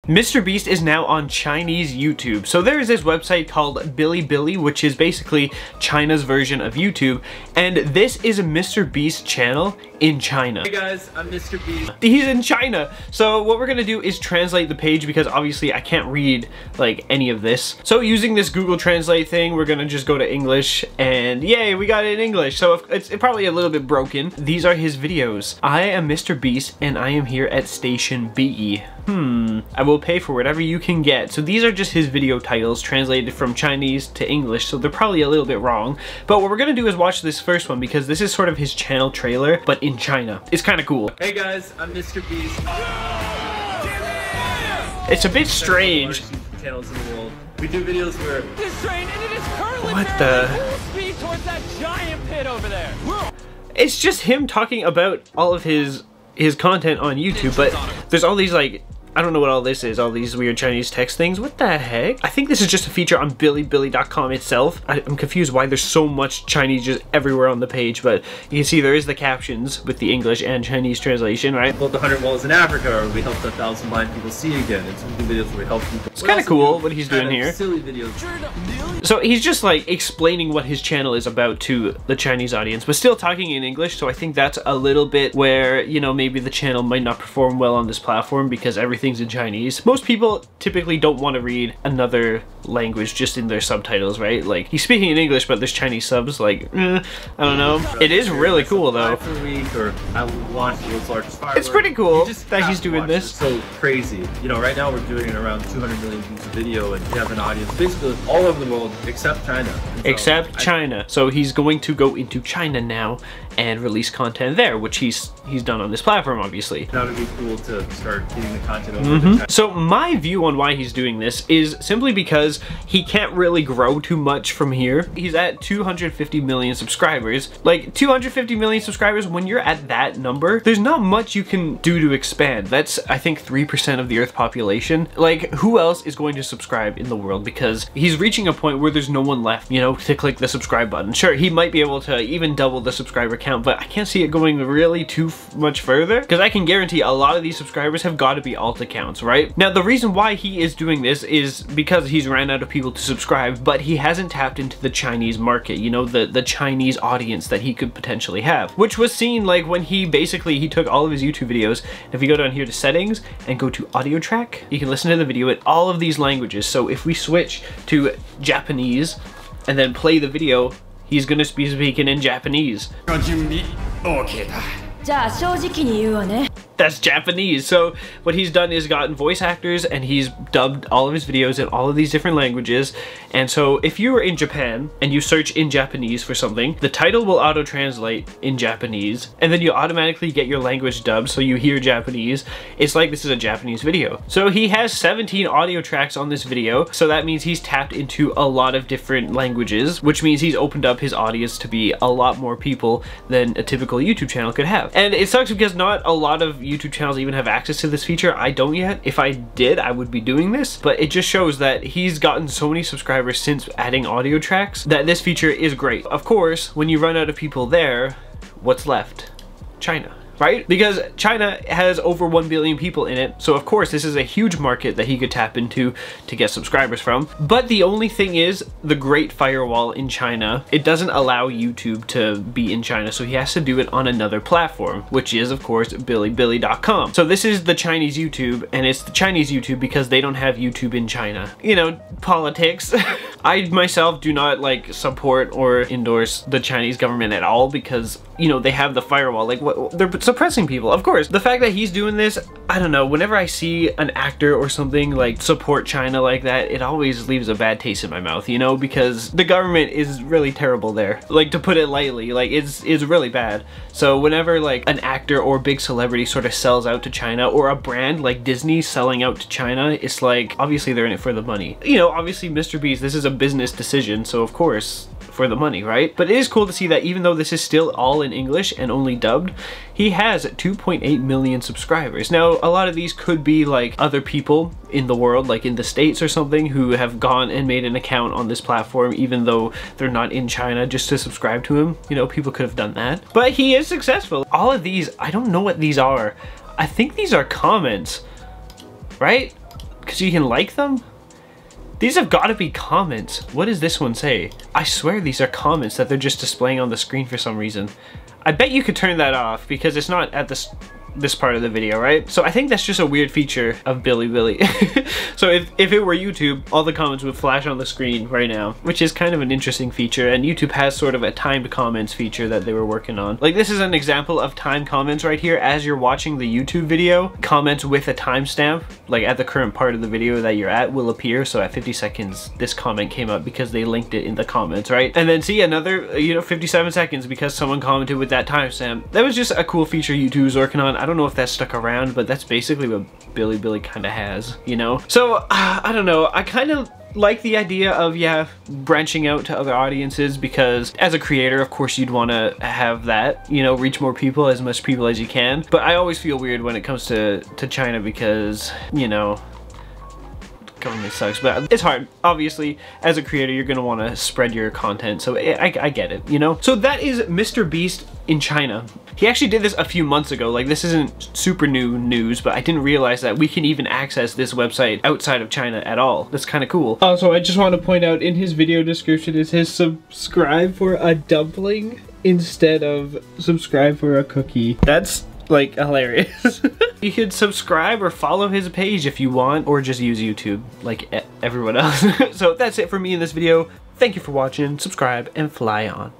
MrBeast is now on Chinese YouTube. So there is this website called Bilibili, which is basically China's version of YouTube, and this is a MrBeast channel in China. Hey guys, I'm MrBeast. He's in China. So what we're gonna do is translate the page, because obviously I can't read like any of this. So using this Google Translate thing, we're gonna just go to English, and yay, we got it in English. So it's probably a little bit broken. These are his videos. I am MrBeast and I am here at Station B. I will pay for whatever you can get. So these are just his video titles translated from Chinese to English, so they're probably a little bit wrong. But what we're gonna do is watch this first one, because this is sort of his channel trailer, but in China. It's kind of cool. Hey guys, I'm MrBeast. It's a bit strange. Channels in the world. We do videos where this train and it is currently what the full speed towards that giant pit over there. It's just him talking about all of his content on YouTube, but there's all these like, I don't know what all this is, all these weird Chinese text things. What the heck? I think this is just a feature on Bilibili.com itself. I'm confused why there's so much Chinese just everywhere on the page, but you can see there is the captions with the English and Chinese translation, right? We built 100 walls in Africa, or we helped 1,000 blind people see again. It's some videos where we help people. It's kind of cool what he's doing here. Silly videos. So he's just like explaining what his channel is about to the Chinese audience, but still talking in English. So I think that's a little bit where, you know, maybe the channel might not perform well on this platform because everything's in Chinese. Most people typically don't want to read another language just in their subtitles, right? Like, he's speaking in English, but there's Chinese subs, like, I don't know. It is really cool though. It's pretty cool that he's doing this. It's so crazy. You know, right now we're doing around 200 million views a video, and we have an audience basically all over the world except China. Except China. So he's going to go into China now and release content there, which he's done on this platform, obviously. That would be cool to start getting the content over to China. So my view on why he's doing this is simply because he can't really grow too much from here. He's at 250 million subscribers. Like, 250 million subscribers, when you're at that number, there's not much you can do to expand. That's, I think, 3% of the Earth population. Like, who else is going to subscribe in the world? Because he's reaching a point where there's no one left, you know, to click the subscribe button. Sure, he might be able to even double the subscriber count, but I can't see it going really too much further, because I can guarantee a lot of these subscribers have got to be alt accounts, right? Now, the reason why he is doing this is because he's ran out of people to subscribe, but he hasn't tapped into the Chinese market, you know, the Chinese audience that he could potentially have, which was seen like when he took all of his YouTube videos. If you go down here to settings and go to audio track, you can listen to the video in all of these languages. So if we switch to Japanese and then play the video, he's gonna be speaking in Japanese. That's Japanese. So what he's done is gotten voice actors, and he's dubbed all of his videos in all of these different languages. And so if you are in Japan and you search in Japanese for something, the title will auto translate in Japanese, and then you automatically get your language dubbed, so you hear Japanese. It's like this is a Japanese video. So he has 17 audio tracks on this video, so that means he's tapped into a lot of different languages, which means he's opened up his audience to be a lot more people than a typical YouTube channel could have. And it sucks because not a lot of YouTube channels even have access to this feature. I don't yet. If I did, I would be doing this, but it just shows that he's gotten so many subscribers since adding audio tracks that this feature is great. Of course, when you run out of people there, what's left? China. Right? Because China has over 1 billion people in it, so of course this is a huge market that he could tap into to get subscribers from. But the only thing is, the Great Firewall in China, it doesn't allow YouTube to be in China, so he has to do it on another platform, which is of course Bilibili.com. So this is the Chinese YouTube, and it's the Chinese YouTube because they don't have YouTube in China. You know, politics. I myself do not like support or endorse the Chinese government at all, because, you know, they have the firewall. Like, what, they're suppressing people. Of course, the fact that he's doing this, I don't know, whenever I see an actor or something like support China like that, it always leaves a bad taste in my mouth, you know, because the government is really terrible there. Like, to put it lightly, like, it's really bad. So whenever like an actor or big celebrity sort of sells out to China, or a brand like Disney selling out to China, it's like, obviously they're in it for the money. You know, obviously MrBeast, this is a business decision, so of course for the money, right? But it is cool to see that even though this is still all in English and only dubbed, he has 2.8 million subscribers. Now, a lot of these could be like other people in the world, like in the States or something, who have gone and made an account on this platform even though they're not in China, just to subscribe to him. You know, people could have done that. But he is successful. All of these, I don't know what these are. I think these are comments, right? Because you can like them? These have got to be comments. What does this one say? I swear these are comments that they're just displaying on the screen for some reason. I bet you could turn that off because it's not at this part of the video, right? So I think that's just a weird feature of Bilibili. So if it were YouTube, all the comments would flash on the screen right now, which is kind of an interesting feature, and YouTube has sort of a timed comments feature that they were working on. Like, this is an example of timed comments right here. As you're watching the YouTube video, comments with a timestamp, like at the current part of the video that you're at, will appear. So at 50 seconds, this comment came up because they linked it in the comments, right? And then see another, 57 seconds because someone commented with that timestamp. That was just a cool feature YouTube was working on. I don't know if that stuck around, but that's basically what Bilibili kind of has, you know? So, I don't know. I kind of like the idea of, yeah, branching out to other audiences, because as a creator, of course, you'd want to have that, you know, reach more people, as much people as you can. But I always feel weird when it comes to China because, you know, government sucks, but it's hard. Obviously, as a creator, you're gonna want to spread your content, so I get it, you know? So that is MrBeast in China. He actually did this a few months ago. Like, this isn't super new news, but I didn't realize that we can even access this website outside of China at all. That's kind of cool. Also, I just want to point out in his video description, it says subscribe for a dumpling instead of subscribe for a cookie. That's like hilarious. You could subscribe or follow his page if you want, or just use YouTube like everyone else. So that's it for me in this video. Thank you for watching, subscribe, and fly on.